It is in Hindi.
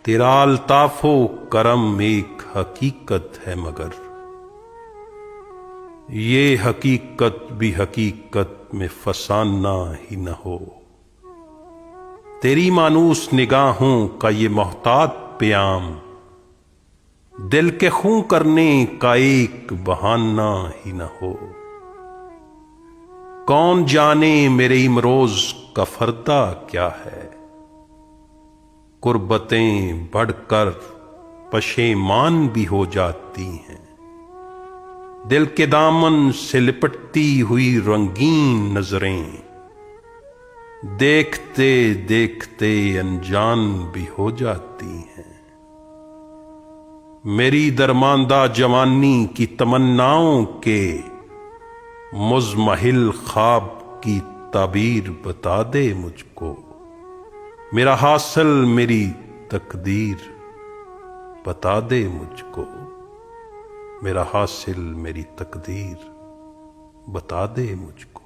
तेरा अल्ताफो करम एक हकीकत है, मगर ये हकीकत भी हकीकत में फसाना ही न हो। तेरी मानूस निगाहों का ये मोहतात प्याम दिल के खूं करने का एक बहाना ही न हो। कौन जाने मेरे इमरोज का फरदा क्या है, कुर्बतें बढ़कर पशेमान भी हो जाती हैं। दिल के दामन से लिपटती हुई रंगीन नजरें देखते देखते अनजान भी हो जाती हैं। मेरी दरमांदा जवानी की तमन्नाओं के मुज़महिल ख्वाब की ताबीर बता दे मुझको। मेरा हासिल मेरी तकदीर बता दे मुझको। मेरा हासिल मेरी तकदीर बता दे मुझको।